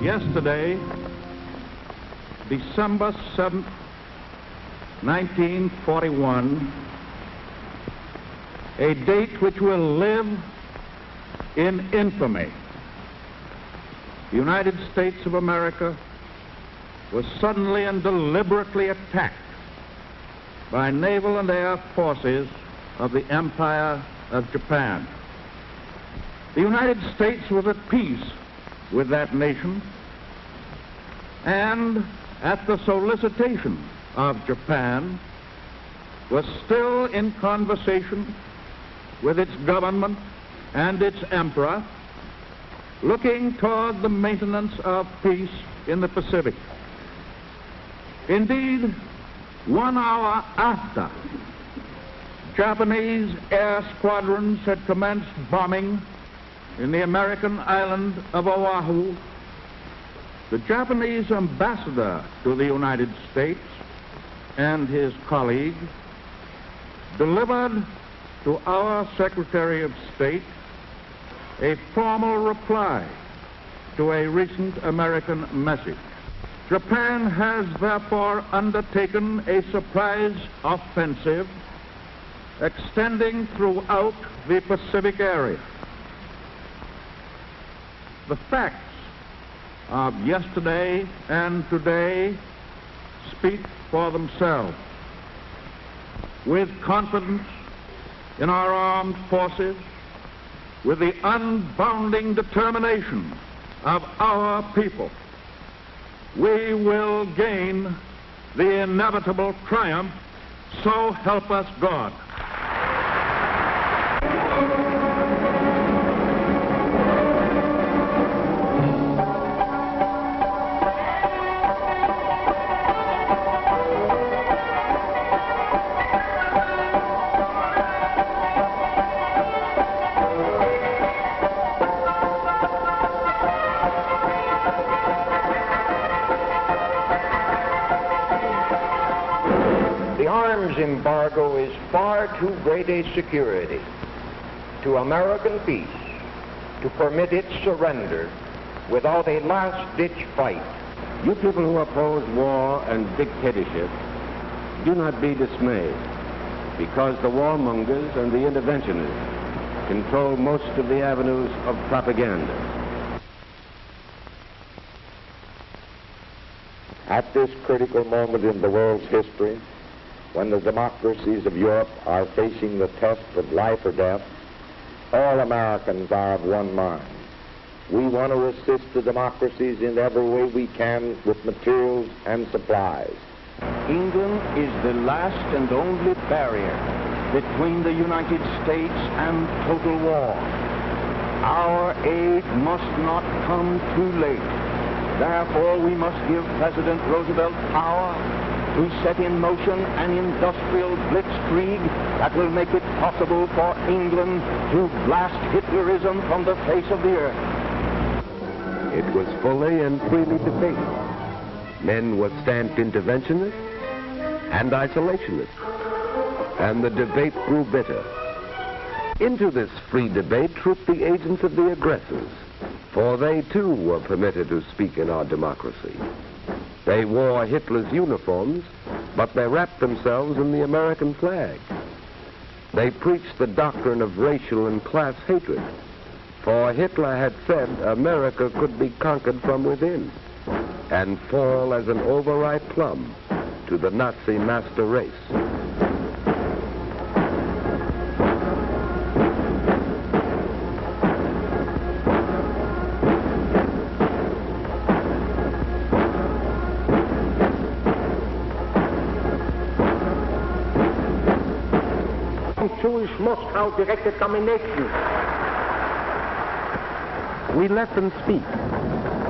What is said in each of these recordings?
Yesterday, December 7th, 1941, a date which will live in infamy. The United States of America was suddenly and deliberately attacked by naval and air forces of the Empire of Japan. The United States was at peace with that nation, and at the solicitation of Japan, was still in conversation with its government and its emperor, looking toward the maintenance of peace in the Pacific. Indeed, 1 hour after Japanese air squadrons had commenced bombing in the American island of Oahu, the Japanese ambassador to the United States and his colleague delivered to our Secretary of State a formal reply to a recent American message. Japan has therefore undertaken a surprise offensive extending throughout the Pacific area. The facts of yesterday and today speak for themselves. With confidence in our armed forces, with the unbounding determination of our people, we will gain the inevitable triumph, so help us God. Embargo is far too great a security to American peace to permit its surrender without a last-ditch fight. You people who oppose war and dictatorship, do not be dismayed, because the warmongers and the interventionists control most of the avenues of propaganda. At this critical moment in the world's history, when the democracies of Europe are facing the test of life or death, all Americans are of one mind. We want to assist the democracies in every way we can with materials and supplies. England is the last and only barrier between the United States and total war. Our aid must not come too late. Therefore, we must give President Roosevelt power to set in motion an industrial blitzkrieg that will make it possible for England to blast Hitlerism from the face of the earth. It was fully and freely debated. Men were stamped interventionists and isolationists, and the debate grew bitter. Into this free debate trooped the agents of the aggressors, for they too were permitted to speak in our democracy. They wore Hitler's uniforms, but they wrapped themselves in the American flag. They preached the doctrine of racial and class hatred, for Hitler had said America could be conquered from within and fall as an overripe plum to the Nazi master race. Jewish Moscow directed domination. We let them speak.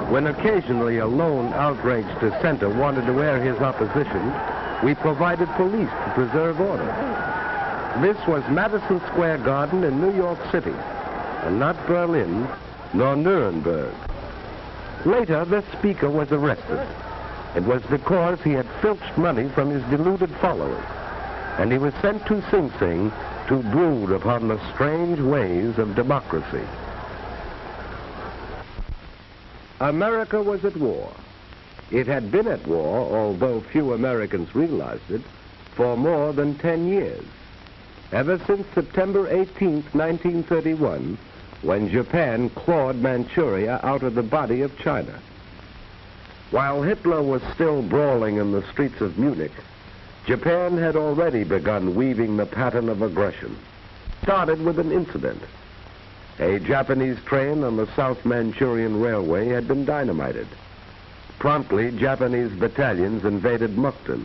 When occasionally a lone outraged dissenter wanted to air his opposition, we provided police to preserve order. This was Madison Square Garden in New York City, and not Berlin nor Nuremberg. Later, the speaker was arrested. It was because he had filched money from his deluded followers, and he was sent to Sing Sing to brood upon the strange ways of democracy. America was at war. It had been at war, although few Americans realized it, for more than 10 years. Ever since September 18, 1931, when Japan clawed Manchuria out of the body of China. While Hitler was still brawling in the streets of Munich, Japan had already begun weaving the pattern of aggression. Started with an incident. A Japanese train on the South Manchurian Railway had been dynamited. Promptly, Japanese battalions invaded Mukden.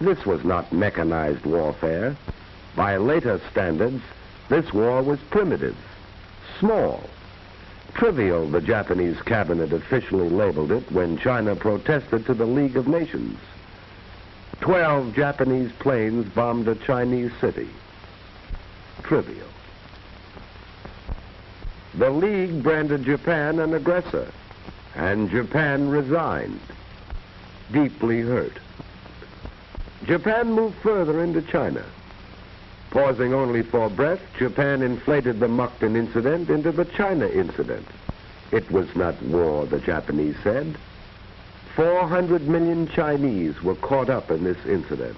This was not mechanized warfare. By later standards, this war was primitive, small, trivial, the Japanese cabinet officially labeled it when China protested to the League of Nations. 12 Japanese planes bombed a Chinese city. Trivial. The League branded Japan an aggressor, and Japan resigned, deeply hurt. Japan moved further into China. Pausing only for breath, Japan inflated the Mukden incident into the China incident. It was not war, the Japanese said. 400 million Chinese were caught up in this incident.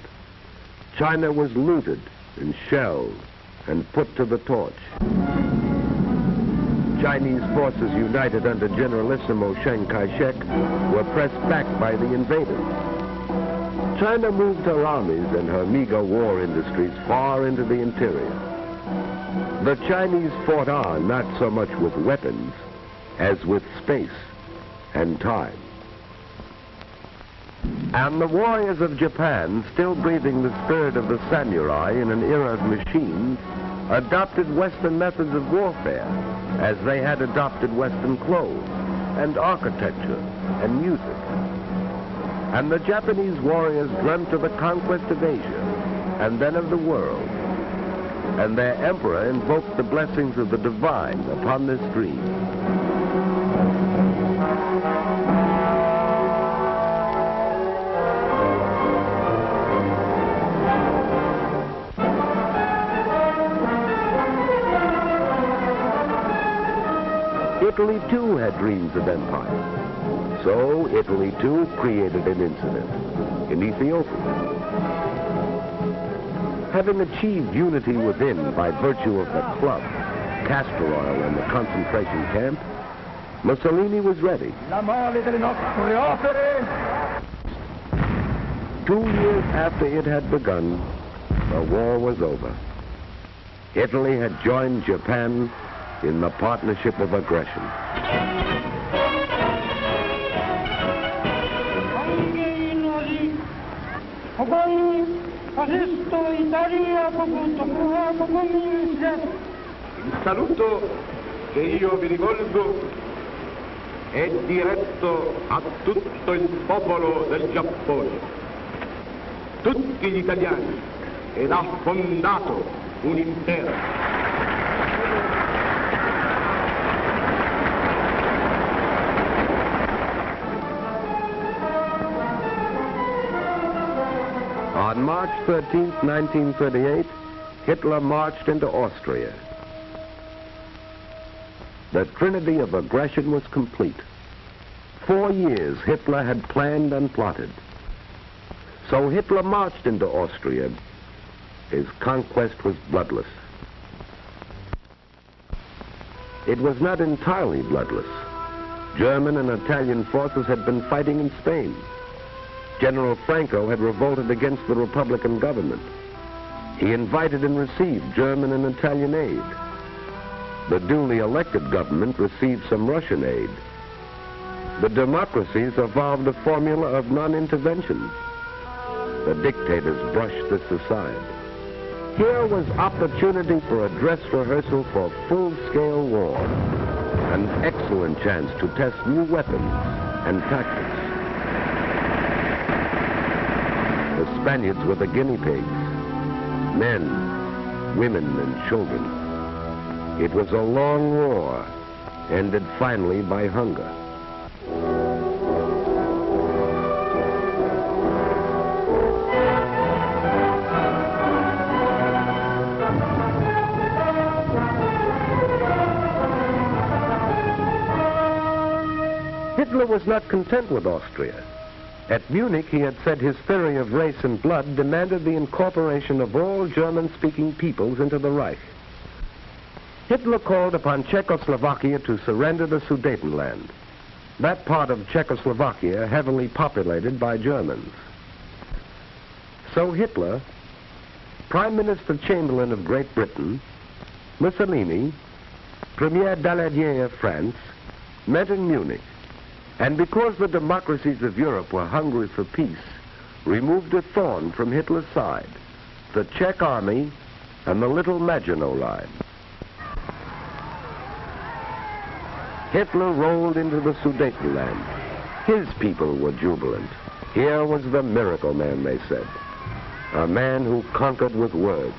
China was looted and shelled and put to the torch. Chinese forces united under Generalissimo Chiang Kai-shek were pressed back by the invaders. China moved her armies and her meager war industries far into the interior. The Chinese fought on not so much with weapons as with space and time. And the warriors of Japan, still breathing the spirit of the samurai in an era of machines, adopted Western methods of warfare as they had adopted Western clothes and architecture and music. And the Japanese warriors dreamt of the conquest of Asia and then of the world. And their emperor invoked the blessings of the divine upon this dream. Italy too had dreams of empire. So Italy too created an incident in Ethiopia. Having achieved unity within by virtue of the club, castor oil, and the concentration camp, Mussolini was ready. 2 years after it had begun, the war was over. Italy had joined Japan in the partnership of aggression. Il saluto che io vi rivolgo è diretto a tutto il popolo del Giappone, tutti gli italiani, ed ha fondato un impero. On March 13, 1938, Hitler marched into Austria. The trinity of aggression was complete. 4 years Hitler had planned and plotted. So Hitler marched into Austria. His conquest was bloodless. It was not entirely bloodless. German and Italian forces had been fighting in Spain. General Franco had revolted against the Republican government. He invited and received German and Italian aid. The duly elected government received some Russian aid. The democracies evolved a formula of non-intervention. The dictators brushed this aside. Here was opportunity for a dress rehearsal for full-scale war, an excellent chance to test new weapons and tactics. The Spaniards were the guinea pigs, men, women, and children. It was a long war, ended finally by hunger. Hitler was not content with Austria. At Munich, he had said his theory of race and blood demanded the incorporation of all German-speaking peoples into the Reich. Hitler called upon Czechoslovakia to surrender the Sudetenland, that part of Czechoslovakia heavily populated by Germans. So Hitler, Prime Minister Chamberlain of Great Britain, Mussolini, Premier Daladier of France, met in Munich, and because the democracies of Europe were hungry for peace, removed a thorn from Hitler's side, the Czech army and the Little Maginot Line. Hitler rolled into the Sudetenland. His people were jubilant. Here was the miracle man, they said, a man who conquered with words.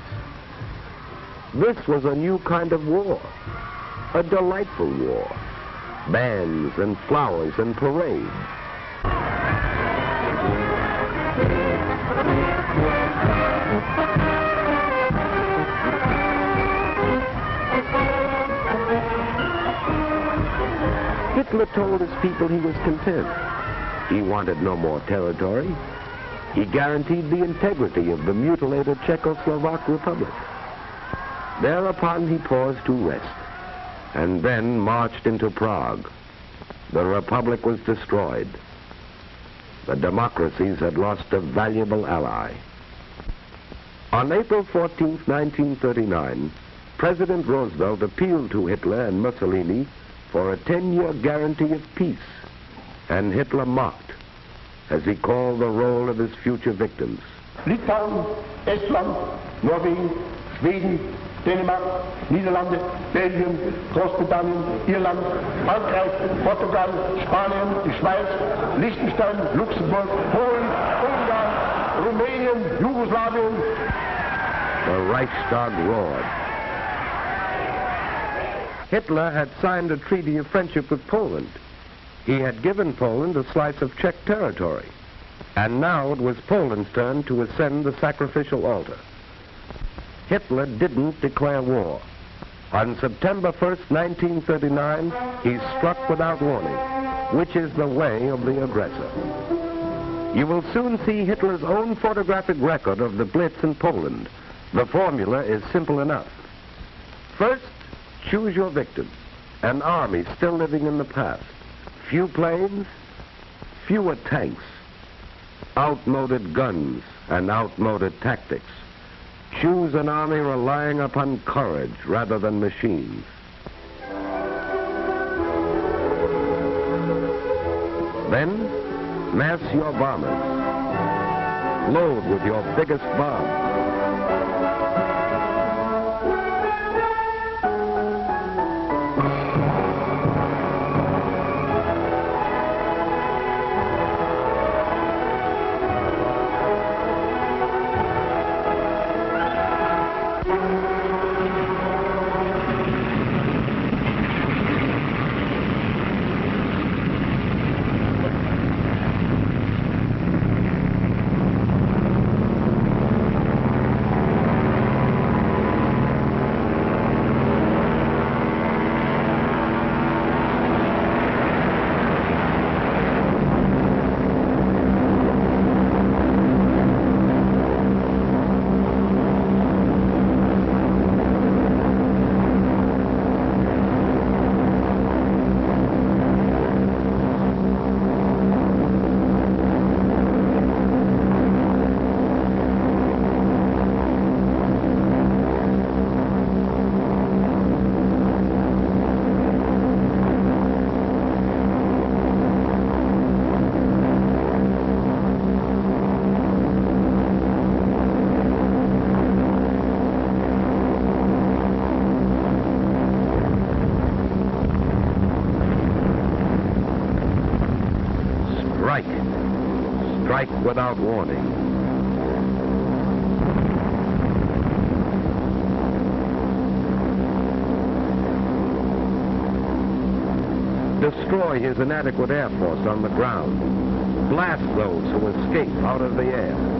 This was a new kind of war, a delightful war. Bands and flowers and parades. Hitler told his people he was content. He wanted no more territory. He guaranteed the integrity of the mutilated Czechoslovak Republic. Thereupon he paused to rest, and then marched into Prague. The Republic was destroyed. The democracies had lost a valuable ally. On April 14, 1939, President Roosevelt appealed to Hitler and Mussolini for a 10-year guarantee of peace, and Hitler mocked as he called the roll of his future victims. Litauen, Estland, Norwegen, Schweden, Dänemark, Niederlande, Belgien, Großbritannien, Irland, Frankreich, Portugal, Spanien, die Schweiz, Liechtenstein, Luxemburg, Polen, Ungarn, Rumänien, Jugoslawien. The Reichstag roared. Hitler had signed a treaty of friendship with Poland. He had given Poland a slice of Czech territory, and now it was Poland's turn to ascend the sacrificial altar. Hitler didn't declare war. On September 1st, 1939, he struck without warning, which is the way of the aggressor. You will soon see Hitler's own photographic record of the Blitz in Poland. The formula is simple enough. First, choose your victim, an army still living in the past. Few planes, fewer tanks, outmoded guns and outmoded tactics. Choose an army relying upon courage rather than machines. Then, mass your bombers. Load with your biggest bomb. Strike without warning. Destroy his inadequate air force on the ground. Blast those who escape out of the air.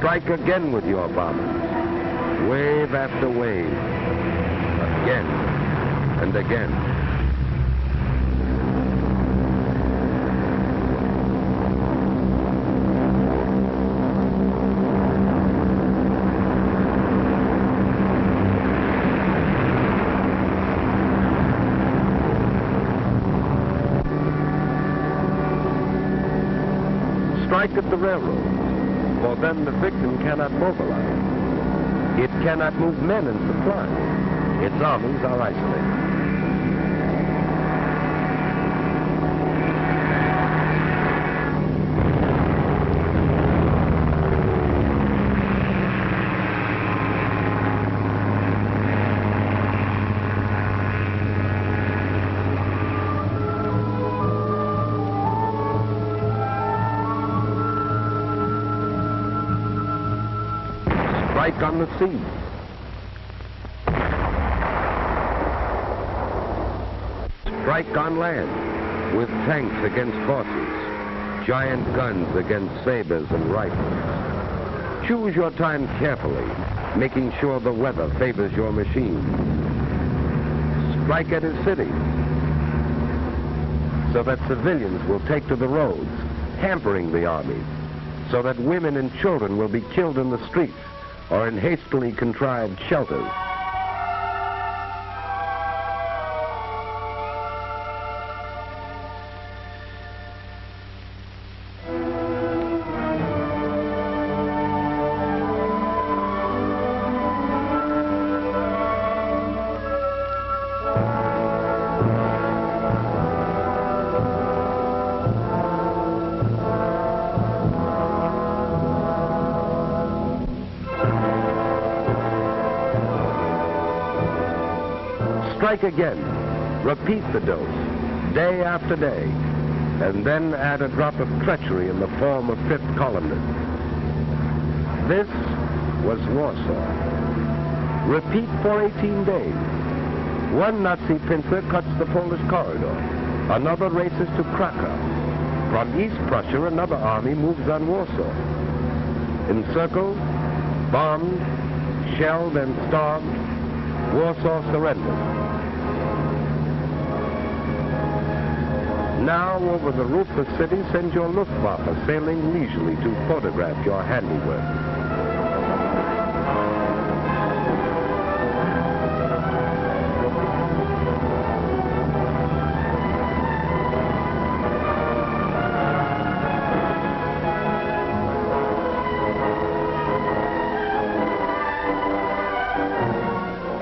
Strike again with your bombers, wave after wave, again and again. Strike at the railroad, for then the victim cannot mobilize. It cannot move men and supplies. Its armies are isolated. Strike on the sea. Strike on land, with tanks against horses, giant guns against sabers and rifles. Choose your time carefully, making sure the weather favors your machine. Strike at a city, so that civilians will take to the roads, hampering the army, so that women and children will be killed in the streets or in hastily contrived shelters. Strike again. Repeat the dose, day after day, and then add a drop of treachery in the form of fifth columnists. This was Warsaw. Repeat for 18 days. One Nazi pincer cuts the Polish corridor. Another races to Krakow. From East Prussia, another army moves on Warsaw. Encircled, bombed, shelled, and starved, Warsaw surrenders. Now, over the roofless city, send your Luftwaffe sailing leisurely to photograph your handiwork.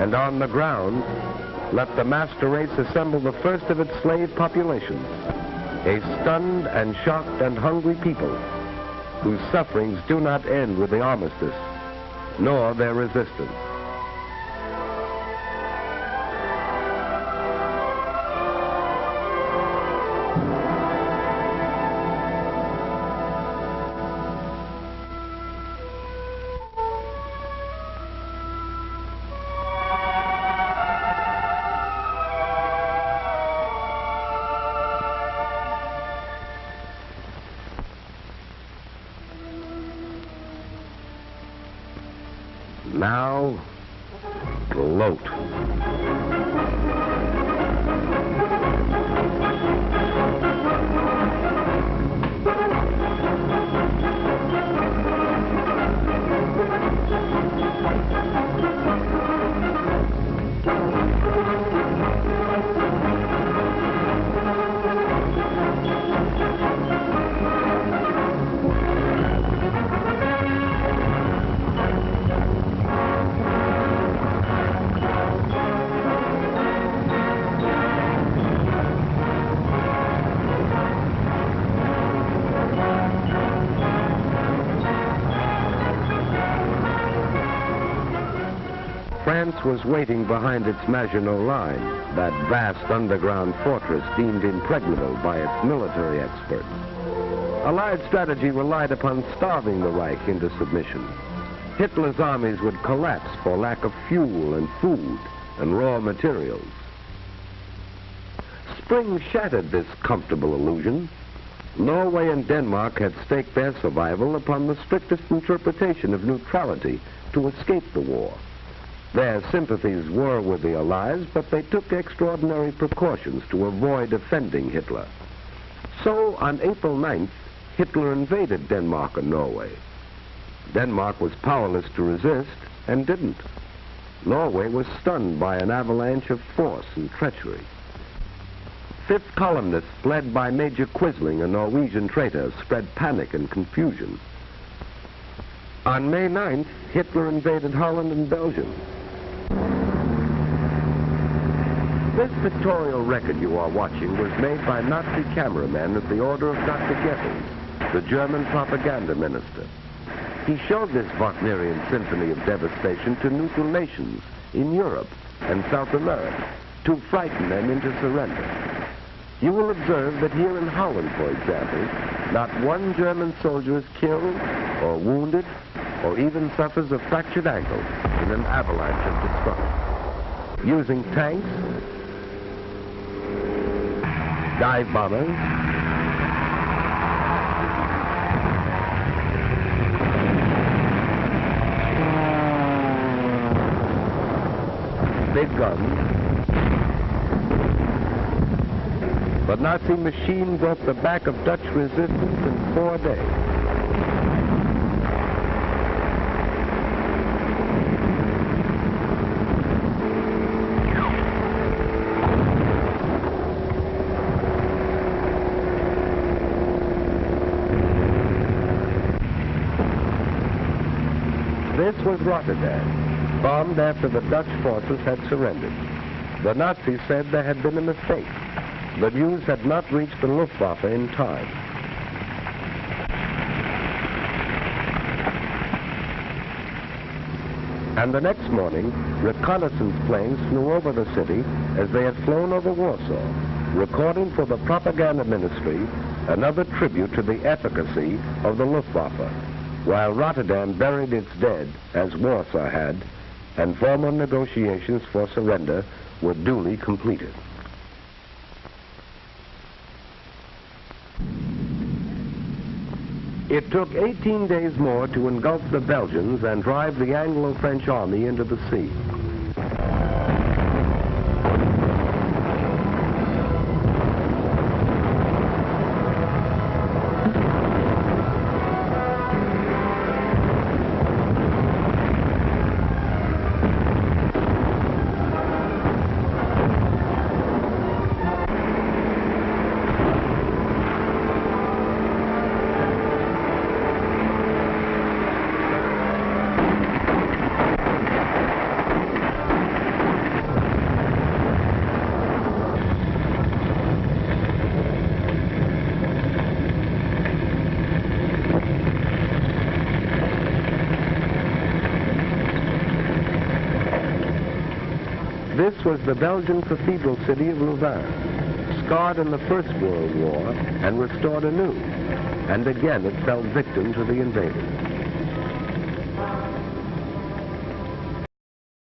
And on the ground, let the master race assemble the first of its slave populations, a stunned and shocked and hungry people whose sufferings do not end with the armistice, nor their resistance. Now, gloat. France was waiting behind its Maginot Line, that vast underground fortress deemed impregnable by its military experts. Allied strategy relied upon starving the Reich into submission. Hitler's armies would collapse for lack of fuel and food and raw materials. Spring shattered this comfortable illusion. Norway and Denmark had staked their survival upon the strictest interpretation of neutrality to escape the war. Their sympathies were with the Allies, but they took extraordinary precautions to avoid offending Hitler. So, on April 9th, Hitler invaded Denmark and Norway. Denmark was powerless to resist and didn't. Norway was stunned by an avalanche of force and treachery. Fifth columnists, led by Major Quisling, a Norwegian traitor, spread panic and confusion. On May 9th, Hitler invaded Holland and Belgium. This pictorial record you are watching was made by Nazi cameramen at the order of Dr. Goebbels, the German propaganda minister. He showed this Wagnerian symphony of devastation to neutral nations in Europe and South America to frighten them into surrender. You will observe that here in Holland, for example, not one German soldier is killed or wounded or even suffers a fractured ankle in an avalanche of destruction. Using tanks, dive bombers, big guns, the Nazi machine broke the back of Dutch resistance in 4 days. This was Rotterdam, bombed after the Dutch forces had surrendered. The Nazis said there had been a mistake. The news had not reached the Luftwaffe in time. And the next morning, reconnaissance planes flew over the city as they had flown over Warsaw, recording for the propaganda ministry another tribute to the efficacy of the Luftwaffe, while Rotterdam buried its dead, as Warsaw had, and formal negotiations for surrender were duly completed. It took 18 days more to engulf the Belgians and drive the Anglo-French army into the sea. This was the Belgian cathedral city of Louvain, scarred in the First World War and restored anew, and again it fell victim to the invaders.